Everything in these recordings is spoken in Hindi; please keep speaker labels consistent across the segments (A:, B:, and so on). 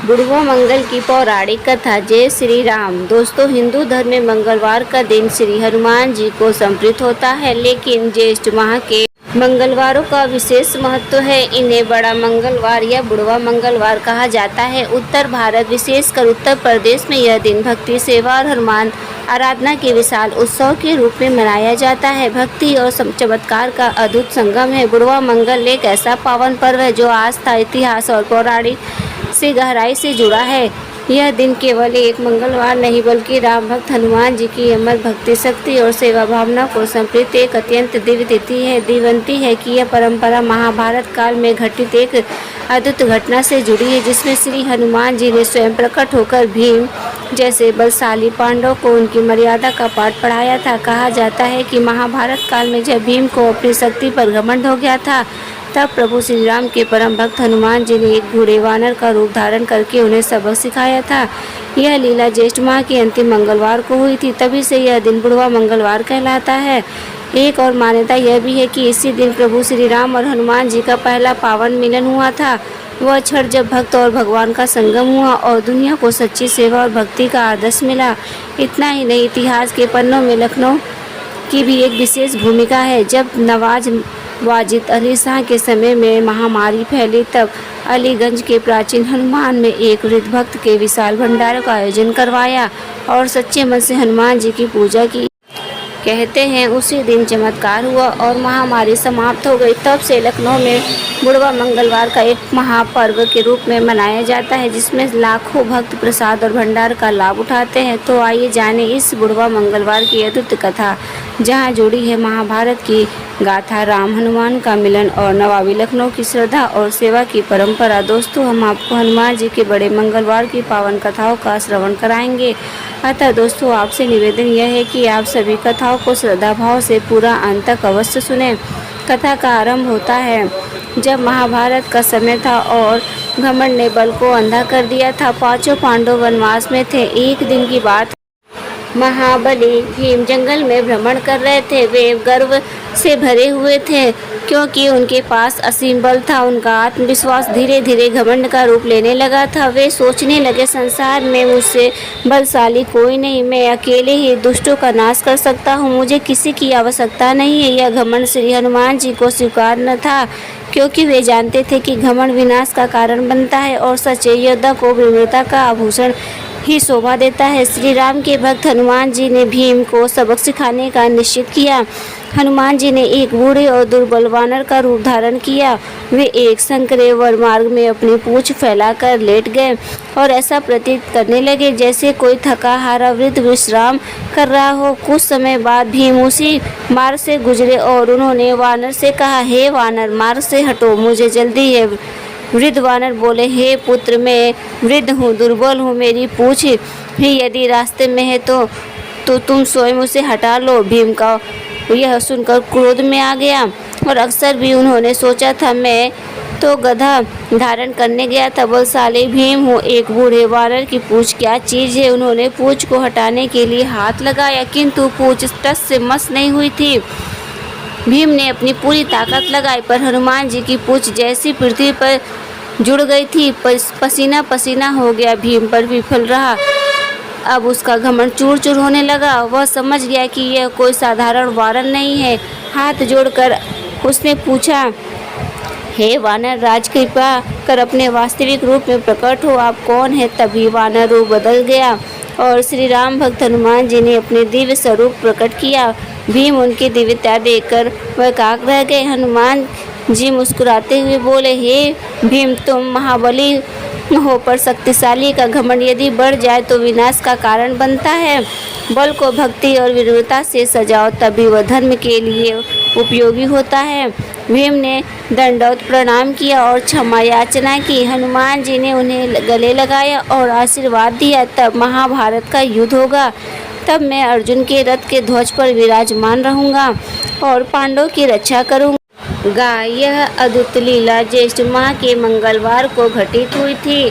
A: बुढ़वा मंगल की पौराणिक कथा। जय श्री राम। दोस्तों, हिंदू धर्म में मंगलवार का दिन श्री हनुमान जी को समर्पित होता है, लेकिन ज्येष्ठ माह के मंगलवारों का विशेष महत्व है। इन्हें बड़ा मंगलवार या बुढ़वा मंगलवार कहा जाता है। उत्तर भारत, विशेषकर उत्तर प्रदेश में यह दिन भक्ति, सेवा और हनुमान आराधना के विशाल उत्सव के रूप में मनाया जाता है। भक्ति और चमत्कार का अद्भुत संगम है। बुढ़वा मंगल एक ऐसा पावन पर्व है जो आस्था, इतिहास और पौराणिक से गहराई से जुड़ा है। यह दिन केवल एक मंगलवार नहीं, बल्कि राम भक्त हनुमान जी की अमर भक्ति, शक्ति और सेवा भावना को समर्पित एक अत्यंत दिव्य तिथि है। दिवंती है कि यह परंपरा महाभारत काल में घटित एक अद्भुत घटना से जुड़ी है, जिसमें श्री हनुमान जी ने स्वयं प्रकट होकर भीम जैसे बलशाली पांडव को उनकी मर्यादा का पाठ पढ़ाया था। कहा जाता है कि महाभारत काल में जब भीम को अपनी शक्ति पर घमंड हो गया था, तब प्रभु श्री राम के परम भक्त हनुमान जी ने एक बूढ़े वानर का रूप धारण करके उन्हें सबक सिखाया था। यह लीला ज्येष्ठ माह के अंतिम मंगलवार को हुई थी, तभी से यह दिन बुढ़वा मंगलवार कहलाता है। एक और मान्यता यह भी है कि इसी दिन प्रभु श्री राम और हनुमान जी का पहला पावन मिलन हुआ था। वह क्षण जब भक्त और भगवान का संगम हुआ और दुनिया को सच्ची सेवा और भक्ति का आदर्श मिला। इतना ही नहीं, इतिहास के पन्नों में लखनऊ की भी एक विशेष भूमिका है। जब नवाज वाजिद अली शाह के समय में महामारी फैली, तब अलीगंज के प्राचीन हनुमान में एक वृद्ध भक्त के विशाल भंडारों का आयोजन करवाया और सच्चे मन से हनुमान जी की पूजा की। कहते हैं उसी दिन चमत्कार हुआ और महामारी समाप्त हो गई। तब से लखनऊ में बुढ़वा मंगलवार का एक महापर्व के रूप में मनाया जाता है, जिसमें लाखों भक्त प्रसाद और भंडार का लाभ उठाते हैं। तो आइए जाने इस बुढ़वा मंगलवार की अद्भुत कथा, जहां जुड़ी है महाभारत की गाथा, राम हनुमान का मिलन और नवाबी लखनऊ की श्रद्धा और सेवा की परंपरा। दोस्तों, हम आपको हनुमान जी के बड़े मंगलवार की पावन कथाओं का श्रवण कराएंगे। अतः दोस्तों, आपसे निवेदन यह है कि आप सभी कथाओं को श्रद्धा भाव से पूरा अंत तक अवश्य सुनें। कथा का आरंभ होता है जब महाभारत का समय था और घमंड ने बल को अंधा कर दिया था। पांचों पांडव वनवास में थे। एक दिन की बात, महाबली भीम जंगल में भ्रमण कर रहे थे। वे गर्व से भरे हुए थे क्योंकि उनके पास असीम बल था। उनका आत्मविश्वास धीरे धीरे घमंड का रूप लेने लगा था। वे सोचने लगे, संसार में मुझसे बलशाली कोई नहीं, मैं अकेले ही दुष्टों का नाश कर सकता हूँ, मुझे किसी की आवश्यकता नहीं है। यह घमंड श्री हनुमान जी को स्वीकार न था, क्योंकि वे जानते थे कि घमंड विनाश का कारण बनता है और सच्चे योद्धा को विनम्रता का आभूषण ही शोभा देता है। श्री राम के भक्त हनुमान जी ने भीम को सबक सिखाने का निश्चित किया। हनुमान जी ने एक बूढ़े और दुर्बल वानर का रूप धारण किया। वे एक संकरे वन मार्ग में अपनी पूंछ फैलाकर लेट गए और ऐसा प्रतीत करने लगे जैसे कोई थका हारा वृद्ध विश्राम कर रहा हो। कुछ समय बाद भीम उसी मार्ग से गुजरे और उन्होंने वानर से कहा, हे वानर, मार्ग से हटो, मुझे जल्दी है। वृद्ध वानर बोले, हे पुत्र, मैं वृद्ध हूँ, दुर्बल हूँ, मेरी पूंछ ही यदि रास्ते में है तो तुम स्वयं उसे हटा लो। भीम का यह सुनकर क्रोध में आ गया और अक्सर भी उन्होंने सोचा था, मैं तो गधा धारण करने गया था, बलशाली भीम हूँ, एक बूढ़े वानर की पूंछ क्या चीज़ है। उन्होंने पूंछ को हटाने के लिए हाथ लगाया, किंतु पूंछ टस से मस नहीं हुई थी। भीम ने अपनी पूरी ताकत लगाई, पर हनुमान जी की पूंछ जैसी पृथ्वी पर जुड़ गई थी। पसीना पसीना हो गया, भीम पर विफल रहा। अब उसका घमंड चूर चूर होने लगा। वह समझ गया कि यह कोई साधारण वानर नहीं है। हाथ जोड़कर उसने पूछा, हे वानर राज, कृपा कर अपने वास्तविक रूप में प्रकट हो, आप कौन है। तभी वानर रूप बदल गया और श्री राम भक्त हनुमान जी ने अपने दिव्य स्वरूप प्रकट किया। भीम उनकी दिव्यता देखकर वह काक रह गए। हनुमान जी मुस्कुराते हुए बोले, हे भीम, तुम महाबली हो, पर शक्तिशाली का घमंड यदि बढ़ जाए तो विनाश का कारण बनता है। बल को भक्ति और विनम्रता से सजाओ, तभी वह धर्म के लिए उपयोगी होता है। भीम ने दंडवत प्रणाम किया और क्षमा याचना की। हनुमान जी ने उन्हें गले लगाया और आशीर्वाद दिया, तब महाभारत का युद्ध होगा। तब मैं अर्जुन के रथ के ध्वज पर विराजमान रहूँगा और पांडवों की रक्षा करूँगा। यह अद्भुत लीला ज्येष्ठ माह के मंगलवार को घटित हुई थी।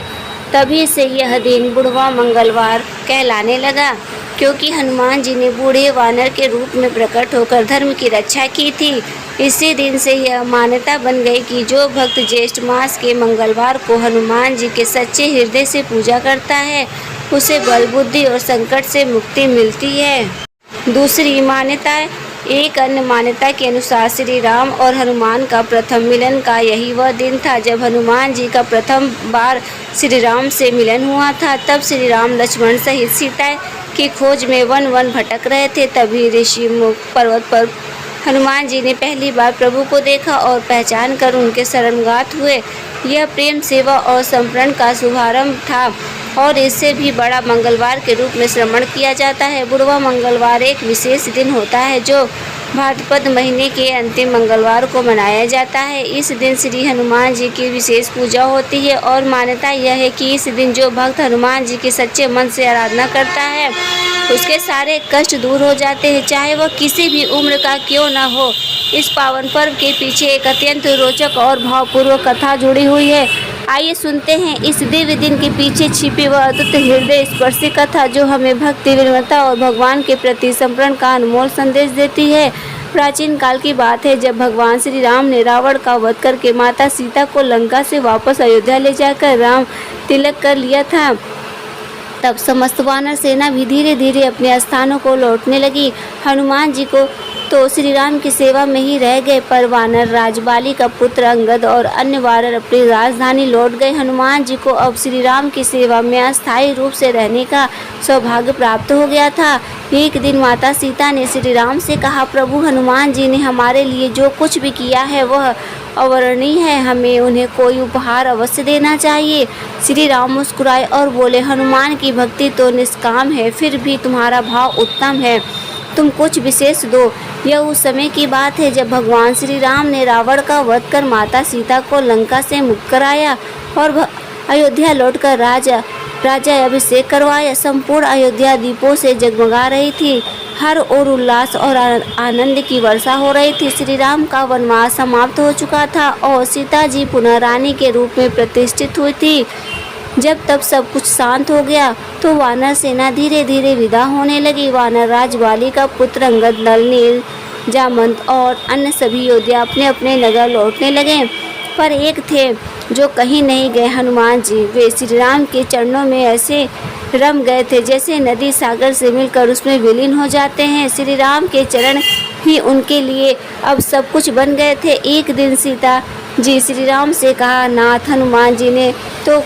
A: तभी से यह दिन बुढ़वा मंगलवार कहलाने लगा, क्योंकि हनुमान जी ने बूढ़े वानर के रूप में प्रकट होकर धर्म की रक्षा की थी। इसी दिन से यह मान्यता बन गई कि जो भक्त ज्येष्ठ मास के मंगलवार को हनुमान जी के सच्चे हृदय से पूजा करता है उसे बल बुद्धि और संकट से मुक्ति मिलती है। दूसरी मान्यता, एक अन्य मान्यता के अनुसार श्री राम और हनुमान का प्रथम मिलन का यही वह दिन था जब हनुमान जी का प्रथम बार श्री राम से मिलन हुआ था। तब श्री राम लक्ष्मण सहित सीता की खोज में वन भटक रहे थे। तभी ऋषिमुख पर्वत पर हनुमान जी ने पहली बार प्रभु को देखा और पहचान कर उनके शरणगात हुए। यह प्रेम, सेवा और समर्पण का शुभारंभ था और इससे भी बड़ा मंगलवार के रूप में श्रवण किया जाता है। बुढ़वा मंगलवार एक विशेष दिन होता है जो भाद्रपद महीने के अंतिम मंगलवार को मनाया जाता है। इस दिन श्री हनुमान जी की विशेष पूजा होती है और मान्यता यह है कि इस दिन जो भक्त हनुमान जी की सच्चे मन से आराधना करता है उसके सारे कष्ट दूर हो जाते हैं, चाहे वह किसी भी उम्र का क्यों न हो। इस पावन पर्व के पीछे एक अत्यंत रोचक और भावपूर्वक कथा जुड़ी हुई है। आइए सुनते हैं इस दिव्य दिन के पीछे छिपी वह अद्भुत हृदय स्पर्शी कथा जो हमें भक्ति, विनम्रता और भगवान के प्रति समर्पण का अनमोल संदेश देती है। प्राचीन काल की बात है जब भगवान श्री राम ने रावण का वध करके माता सीता को लंका से वापस अयोध्या ले जाकर राम तिलक कर लिया था। तब समस्त वानर सेना भी धीरे धीरे अपने स्थानों को लौटने लगी। हनुमान जी को तो श्री राम की सेवा में ही रह गए, पर वानर राज बाली का पुत्र अंगद और अन्य वानर अपनी राजधानी लौट गए। हनुमान जी को अब श्री राम की सेवा में अस्थायी रूप से रहने का सौभाग्य प्राप्त हो गया था। एक दिन माता सीता ने श्री राम से कहा, प्रभु हनुमान जी ने हमारे लिए जो कुछ भी किया है वह अवर्णनीय है, हमें उन्हें कोई उपहार अवश्य देना चाहिए। श्री राम मुस्कुराए और बोले, हनुमान की भक्ति तो निष्काम है, फिर भी तुम्हारा भाव उत्तम है, तुम कुछ विशेष दो। यह उस समय की बात है जब भगवान श्री राम ने रावण का वध कर माता सीता को लंका से मुक्त कराया और अयोध्या लौटकर राजा अभिषेक करवाया। संपूर्ण अयोध्या दीपों से जगमगा रही थी, हर ओर उल्लास और आनंद की वर्षा हो रही थी। श्री राम का वनवास समाप्त हो चुका था और सीता जी पुनः रानी के रूप में प्रतिष्ठित हुई थी। जब तब सब कुछ शांत हो गया तो वानर सेना धीरे धीरे विदा होने लगी। वानर राज बाली का पुत्र अंगद, नल, नील, जामवंत और अन्य सभी योद्धा अपने अपने नगर लौटने लगे, पर एक थे जो कहीं नहीं गए, हनुमान जी। वे श्री राम के चरणों में ऐसे रम गए थे जैसे नदी सागर से मिलकर उसमें विलीन हो जाते हैं। श्री राम के चरण ही उनके लिए अब सब कुछ बन गए थे। एक दिन सीता जी श्री राम से कहा, नाथ, हनुमान जी ने तो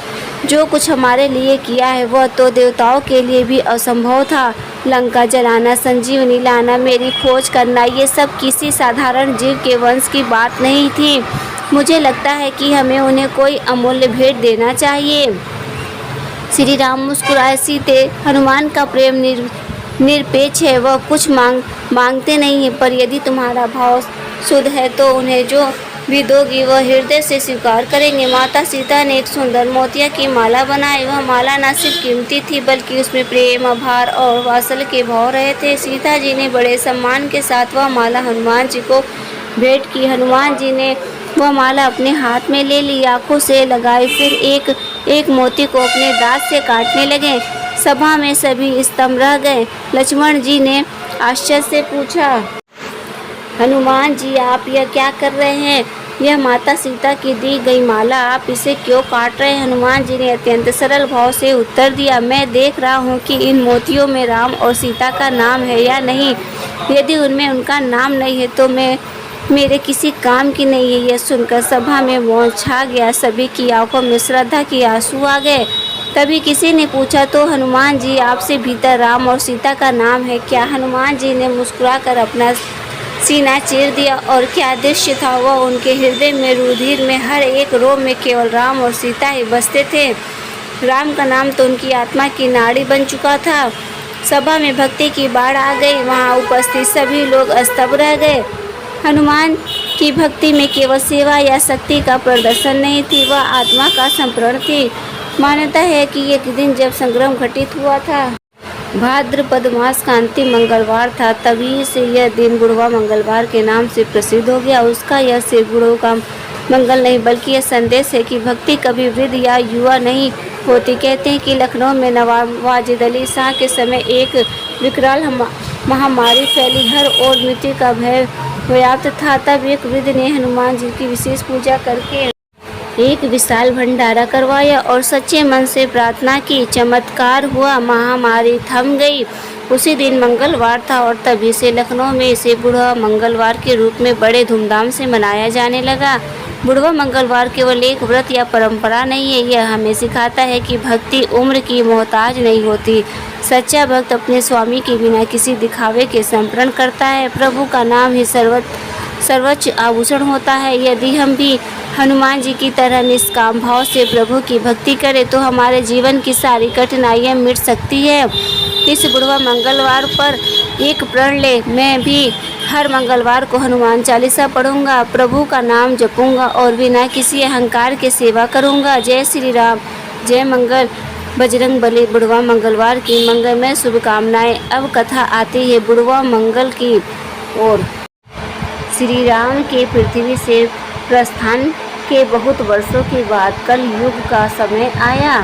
A: जो कुछ हमारे लिए किया है वह तो देवताओं के लिए भी असंभव था। लंका जलाना, संजीवनी लाना, मेरी खोज करना, ये सब किसी साधारण जीव के वंश की बात नहीं थी। मुझे लगता है कि हमें उन्हें कोई अमूल्य भेंट देना चाहिए। श्री राम मुस्कुराए, सीते, हनुमान का प्रेम निरपेक्ष है, वह कुछ मांगते नहीं है, पर यदि तुम्हारा भाव शुद्ध है तो उन्हें जो भी दोगी वह हृदय से स्वीकार करेंगे। माता सीता ने एक सुंदर मोतिया की माला बनाई। वह माला न सिर्फ कीमती थी बल्कि उसमें प्रेम, आभार और वात्सल्य के भाव रहे थे। सीता जी ने बड़े सम्मान के साथ वह माला हनुमान जी को भेंट की। हनुमान जी ने वह माला अपने हाथ में ले ली, आंखों से लगाई, फिर एक एक मोती को अपने दांत से काटने लगे। सभा में सभी स्तंभ रह गए। लक्ष्मण जी ने आश्चर्य से पूछा, हनुमान जी आप यह क्या कर रहे हैं? यह माता सीता की दी गई माला, आप इसे क्यों काट रहे हैं? हनुमान जी ने अत्यंत सरल भाव से उत्तर दिया, मैं देख रहा हूँ कि इन मोतियों में राम और सीता का नाम है या नहीं। यदि उनमें उनका नाम नहीं है तो मेरे किसी काम की नहीं है। यह सुनकर सभा में मौन छा गया। सभी की आंखों में श्रद्धा की आंसू आ गए। तभी किसी ने पूछा, तो हनुमान जी आपसे भीतर राम और सीता का नाम है क्या? हनुमान जी ने मुस्कुराकर अपना सीना चीर दिया और क्या दृश्य था वह! उनके हृदय में, रुधिर में, हर एक रोम में केवल राम और सीता ही बसते थे। राम का नाम तो उनकी आत्मा की नाड़ी बन चुका था। सभा में भक्ति की बाढ़ आ गई। वहाँ उपस्थित सभी लोग स्तब्ध रह गए। हनुमान की भक्ति में केवल सेवा या शक्ति का प्रदर्शन नहीं थी, वह आत्मा का समर्पण थी। मान्यता है कि एक दिन जब संग्राम घटित हुआ था, भाद्रपद मास का अंतिम मंगलवार था, तभी से यह दिन बुढ़वा मंगलवार के नाम से प्रसिद्ध हो गया। उसका यह सिर्फ बूढ़ों का मंगल नहीं बल्कि यह संदेश है कि भक्ति कभी वृद्ध या युवा नहीं होती। कहते हैं कि लखनऊ में नवाब वाजिद अली शाह के समय एक विकराल महामारी फैली। हर ओर मृत्यु का भय पर्याप्त था। तब एक वृद्ध ने हनुमान जी की विशेष पूजा करके एक विशाल भंडारा करवाया और सच्चे मन से प्रार्थना की। चमत्कार हुआ, महामारी थम गई। उसी दिन मंगलवार था और तभी से लखनऊ में इसे बुढ़वा मंगलवार के रूप में बड़े धूमधाम से मनाया जाने लगा। बुढ़वा मंगलवार केवल एक व्रत या परंपरा नहीं है, यह हमें सिखाता है कि भक्ति उम्र की मोहताज नहीं होती। सच्चा भक्त अपने स्वामी के बिना किसी दिखावे के समर्पण करता है। प्रभु का नाम ही सर्वोच्च आभूषण होता है। यदि हम भी हनुमान जी की तरह निष्काम भाव से प्रभु की भक्ति करें तो हमारे जीवन की सारी कठिनाइयाँ मिट सकती है। इस बुढ़वा मंगलवार पर एक प्रण ले, मैं भी हर मंगलवार को हनुमान चालीसा पढ़ूंगा, प्रभु का नाम जपूंगा और बिना किसी अहंकार के सेवा करूंगा। जय श्री राम, जय मंगल बजरंग बली। बुढ़वा मंगलवार की मंगलमय शुभकामनाएं। अब कथा आती है बुढ़वा मंगल की ओर। श्री राम के पृथ्वी से प्रस्थान के बहुत वर्षों के बाद कल युग का समय आया।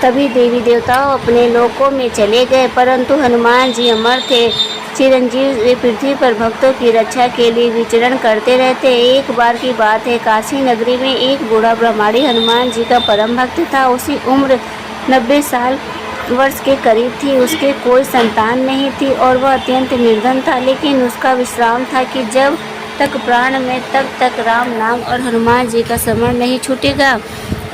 A: तभी देवी देवताओं अपने लोकों में चले गए, परंतु हनुमान जी अमर थे, चिरंजीव। वे पृथ्वी पर भक्तों की रक्षा के लिए विचरण करते रहते। एक बार की बात है, काशी नगरी में एक बूढ़ा ब्रह्मचारी हनुमान जी का परम भक्त था। उसकी उम्र 90 वर्ष के करीब थी। उसके कोई संतान नहीं थी और वह अत्यंत निर्धन था, लेकिन उसका विश्राम था कि जब तक प्राण में तब तक राम नाम और हनुमान जी का स्मरण नहीं छूटेगा।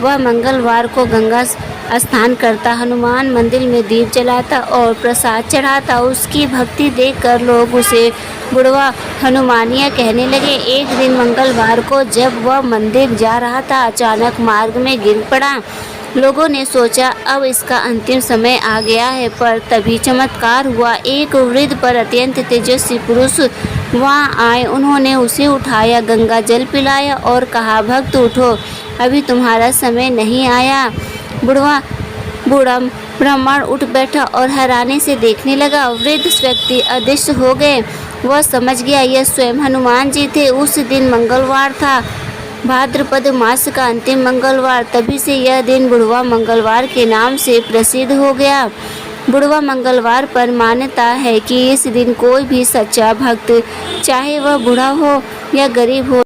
A: वह मंगलवार को गंगा स्नान करता, हनुमान मंदिर में दीप जलाता और प्रसाद चढ़ाता। उसकी भक्ति देखकर लोग उसे बुढ़वा हनुमानिया कहने लगे। एक दिन मंगलवार को जब वह मंदिर जा रहा था, अचानक मार्ग में गिर पड़ा। लोगों ने सोचा अब इसका अंतिम समय आ गया है, पर तभी चमत्कार हुआ। एक वृद्ध पर अत्यंत तेजस्वी पुरुष वहां आए। उन्होंने उसे उठाया, गंगा जल पिलाया और कहा, भक्त उठो, अभी तुम्हारा समय नहीं आया। बूढ़ा ब्राह्मण उठ बैठा और हैरानी से देखने लगा। वृद्ध व्यक्ति अदृश्य हो गए। वह समझ गया यह स्वयं हनुमान जी थे। उस दिन मंगलवार था, भाद्रपद मास का अंतिम मंगलवार। तभी से यह दिन बुढ़वा मंगलवार के नाम से प्रसिद्ध हो गया। बुढ़वा मंगलवार पर मान्यता है कि इस दिन कोई भी सच्चा भक्त, चाहे वह बूढ़ा हो या गरीब हो,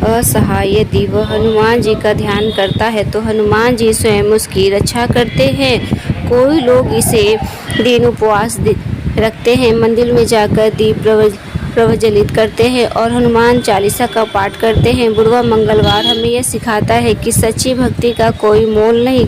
A: असहाय, यदि वह हनुमान जी का ध्यान करता है तो हनुमान जी स्वयं उसकी रक्षा करते हैं। कोई लोग इसे दिन उपवास रखते हैं, मंदिर में जाकर दीप प्रज्वलित करते हैं और हनुमान चालीसा का पाठ करते हैं। बुढ़वा मंगलवार हमें यह सिखाता है कि सच्ची भक्ति का कोई मोल नहीं,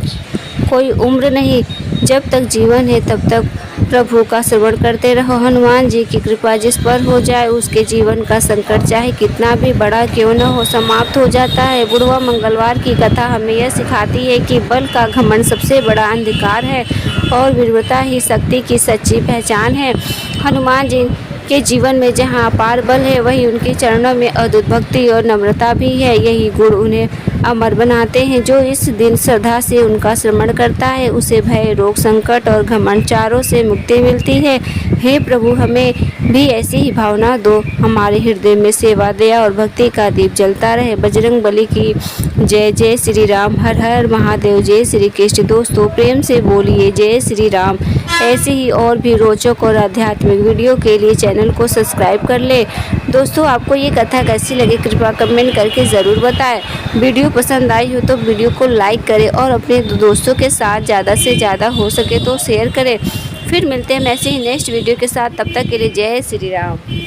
A: कोई उम्र नहीं। जब तक जीवन है तब तक प्रभु का स्मरण करते रहो। हनुमान जी की कृपा जिस पर हो जाए, उसके जीवन का संकट चाहे कितना भी बड़ा क्यों न हो, समाप्त हो जाता है। बुढ़वा मंगलवार की कथा हमें यह सिखाती है कि बल का घमंड सबसे बड़ा अंधकार है और विनम्रता ही शक्ति की सच्ची पहचान है। हनुमान जी के जीवन में जहाँ अपार बल है, वहीं उनके चरणों में अद्भुत भक्ति और नम्रता भी है। यही गुण उन्हें अमर बनाते हैं। जो इस दिन श्रद्धा से उनका स्मरण करता है, उसे भय, रोग, संकट और घमंड चारों से मुक्ति मिलती है। हे प्रभु, हमें भी ऐसी ही भावना दो। हमारे हृदय में सेवा, दया और भक्ति का दीप जलता रहे। बजरंग बली की जय। जय श्री राम। हर हर महादेव। जय श्री कृष्ण। दोस्तों, प्रेम से बोलिए जय श्री राम। ऐसे ही और भी रोचक और आध्यात्मिक वीडियो के लिए चैनल को सब्सक्राइब कर ले। दोस्तों, आपको ये कथा कैसी लगी कृपया कमेंट करके ज़रूर बताएं। वीडियो पसंद आई हो तो वीडियो को लाइक करें और अपने दोस्तों के साथ ज़्यादा से ज़्यादा हो सके तो शेयर करें। फिर मिलते हैं ऐसे ही नेक्स्ट वीडियो के साथ। तब तक के लिए जय श्री राम।